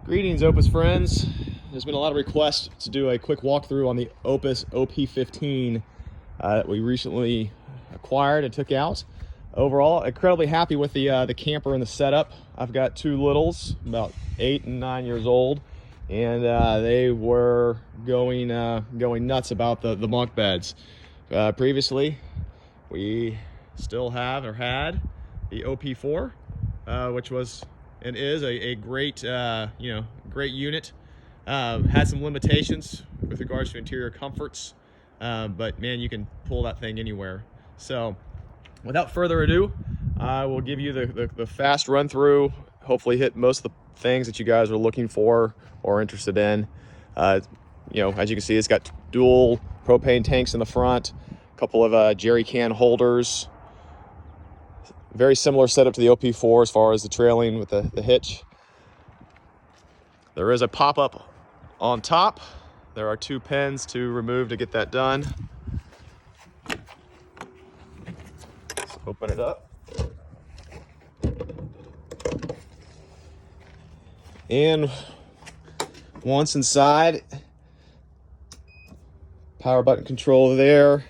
Greetings, Opus friends. There's been a lot of requests to do a quick walkthrough on the Opus OP15 that we recently acquired and took out. Overall, incredibly happy with the camper and the setup. I've got two littles, about 8 and 9 years old, and they were going nuts about the bunk beds. Previously, we still have or had the OP4, which was and is a great great unit. Had some limitations with regards to interior comforts, but man, you can pull that thing anywhere. So without further ado, I will give you the fast run through, hopefully hit most of the things that you guys are looking for or interested in. As you can see, it's got dual propane tanks in the front, a couple of jerry can holders. Very similar setup to the OP4 as far as the trailing with the hitch. There is a pop-up on top. There are 2 pins to remove to get that done. Let's open it up. And once inside, power button control there.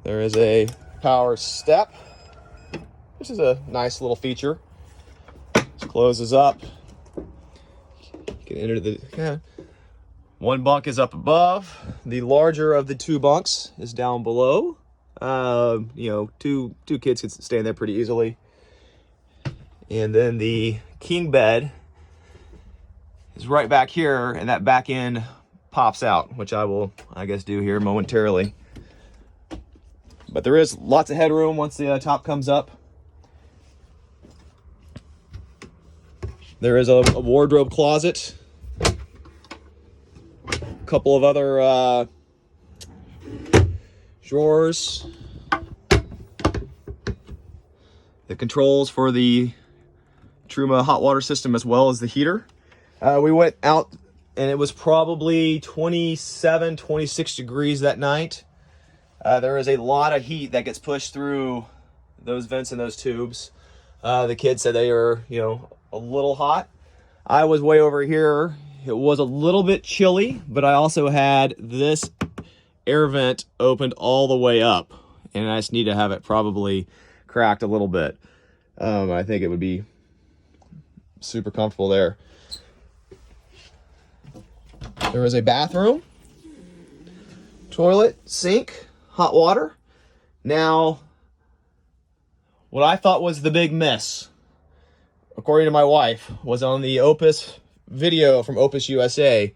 There is a power step, which is a nice little feature. This closes up. You can enter the one bunk is up above. The larger of the 2 bunks is down below. Two kids can stay in there pretty easily. And then the king bed is right back here, and that back end pops out, which I will, I guess, do here momentarily. But there is lots of headroom once the top comes up. There is a wardrobe closet, a couple of other drawers, the controls for the Truma hot water system as well as the heater. We went out and it was probably 27, 26 degrees that night. There is a lot of heat that gets pushed through those vents and those tubes. The kids said they were, a little hot. I was way over here. It was a little bit chilly, but I also had this air vent opened all the way up, and I just need to have it probably cracked a little bit. I think it would be super comfortable there. There is a bathroom, toilet, sink, hot water. Now, what I thought was the big miss, according to my wife, was on the Opus video from Opus USA.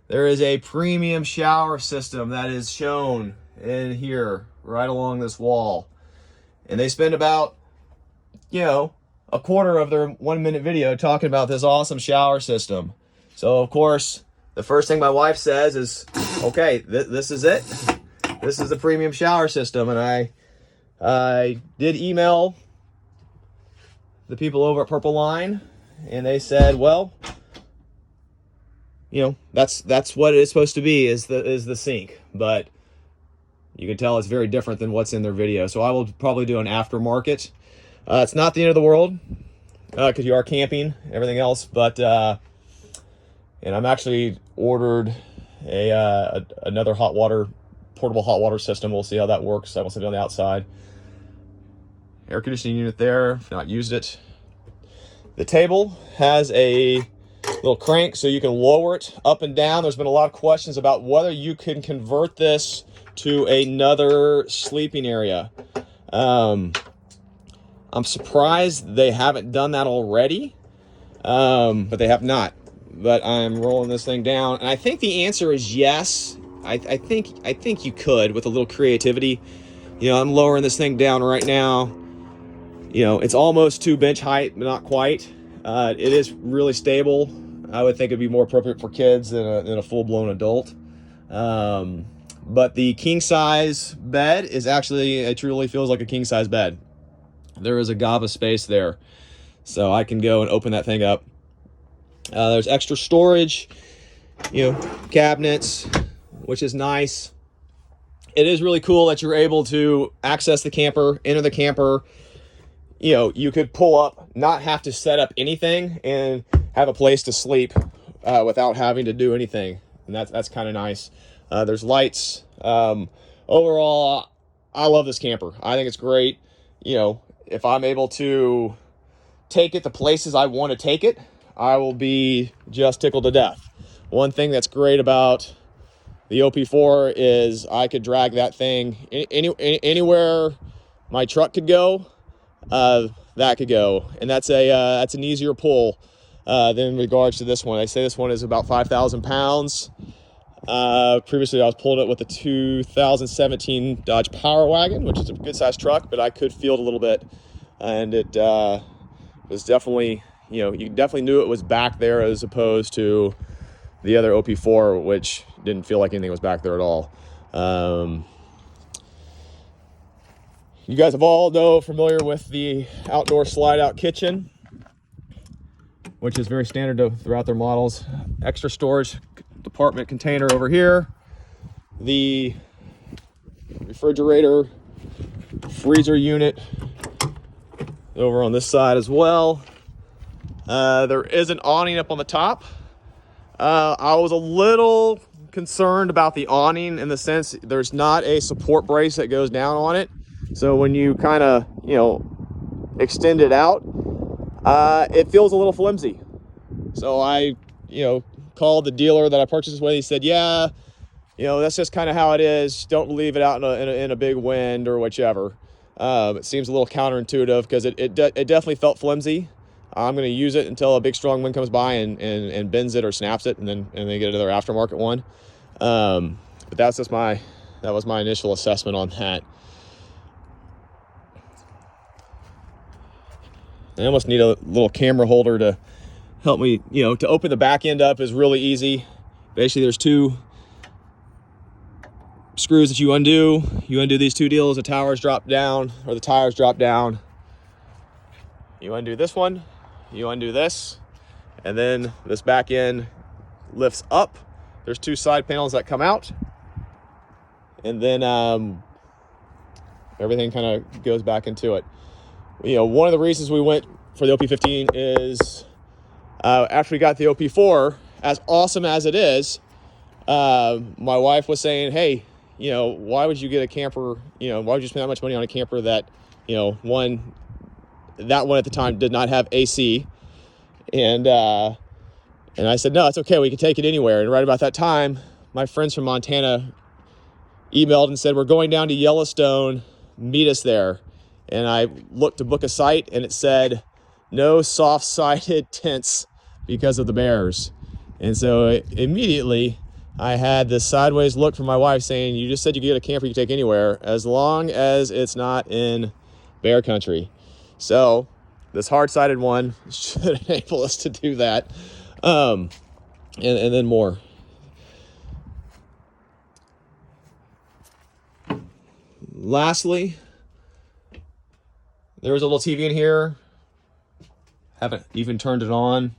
There is a premium shower system that is shown in here, right along this wall. And they spend about, a quarter of their 1-minute video talking about this awesome shower system. So, of course, the first thing my wife says is, okay, this is it. This is the premium shower system. And I did email the people over at Purple Line, and they said, well, that's what it is supposed to be, is the sink, but you can tell it's very different than what's in their video. So I will probably do an aftermarket. It's not the end of the world, because you are camping, everything else, but and I'm actually ordered another portable hot water system. We'll see how that works. I will sit on the outside. Air conditioning unit there, if not used it. The table has a little crank so you can lower it up and down. There's been a lot of questions about whether you can convert this to another sleeping area. I'm surprised they haven't done that already, but they have not. But I'm rolling this thing down, and I think the answer is yes. I think you could, with a little creativity. I'm lowering this thing down right now. It's almost 2 bench height, but not quite. It is really stable. I would think it'd be more appropriate for kids than a full-blown adult. But the king-size bed is actually, it truly feels like a king-size bed. There is a gob of space there, so I can go and open that thing up. There's extra storage, cabinets, which is nice. It is really cool that you're able to access the camper, enter the camper. You could pull up, not have to set up anything, and have a place to sleep without having to do anything, and that's kind of nice. There's lights. Overall, I love this camper. I think it's great. You know, if I'm able to take it the places I want to take it, I will be just tickled to death. One thing that's great about the OP4 is I could drag that thing anywhere my truck could go, that could go, and that's an easier pull than in regards to this one. I say this one is about 5,000 pounds. Previously I was pulling it with a 2017 Dodge Power Wagon, which is a good sized truck, but I could feel it a little bit, and it was definitely, you know, you definitely knew it was back there as opposed to the other OP4, which didn't feel like anything was back there at all. You guys have all familiar with the outdoor slide out kitchen, which is very standard throughout their models. Extra storage department container over here. The refrigerator, freezer unit over on this side as well. There is an awning up on the top. I was a little concerned about the awning in the sense there's not a support brace that goes down on it. So when you kind of, you know, extend it out, it feels a little flimsy. So I, you know, called the dealer that I purchased this with. He said, yeah, you know, that's just kind of how it is. Don't leave it out in a big wind or whichever. It seems a little counterintuitive because it definitely felt flimsy. I'm going to use it until a big strong wind comes by and bends it or snaps it, and then get another aftermarket one. But that was my initial assessment on that. I almost need a little camera holder to help me, you know, to open the back end up is really easy. Basically, there's two screws that you undo. You undo these two deals, the towers drop down, or the tires drop down. You undo this one, you undo this, and then this back end lifts up. There's two side panels that come out, and then everything kind of goes back into it. You know, one of the reasons we went for the OP15 is after we got the OP4, as awesome as it is, my wife was saying, hey, you know, why would you get a camper, you know, why would you spend that much money on a camper that, you know, that one at the time did not have AC. And I said, no, it's okay. We can take it anywhere. And right about that time, my friends from Montana emailed and said, we're going down to Yellowstone, meet us there. And I looked to book a site, and it said no soft-sided tents because of the bears. And so immediately I had this sideways look from my wife saying, you just said you could get a camper you can take anywhere as long as it's not in bear country. So this hard-sided one should enable us to do that, and then more. Lastly, there was a little TV in here. Haven't even turned it on.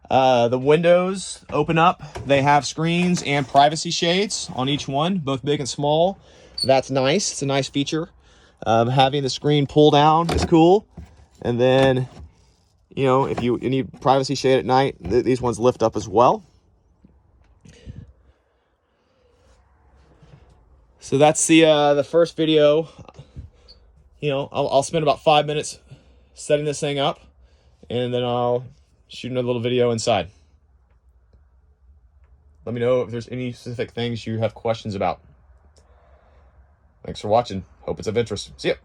The windows open up. They have screens and privacy shades on each one, both big and small. That's nice. It's a nice feature. Having the screen pull down is cool. And then, you know, if you need privacy shade at night, these ones lift up as well. So that's the first video. You know, I'll spend about 5 minutes setting this thing up, and then I'll shoot another little video inside. Let me know if there's any specific things you have questions about. Thanks for watching. Hope it's of interest. See ya.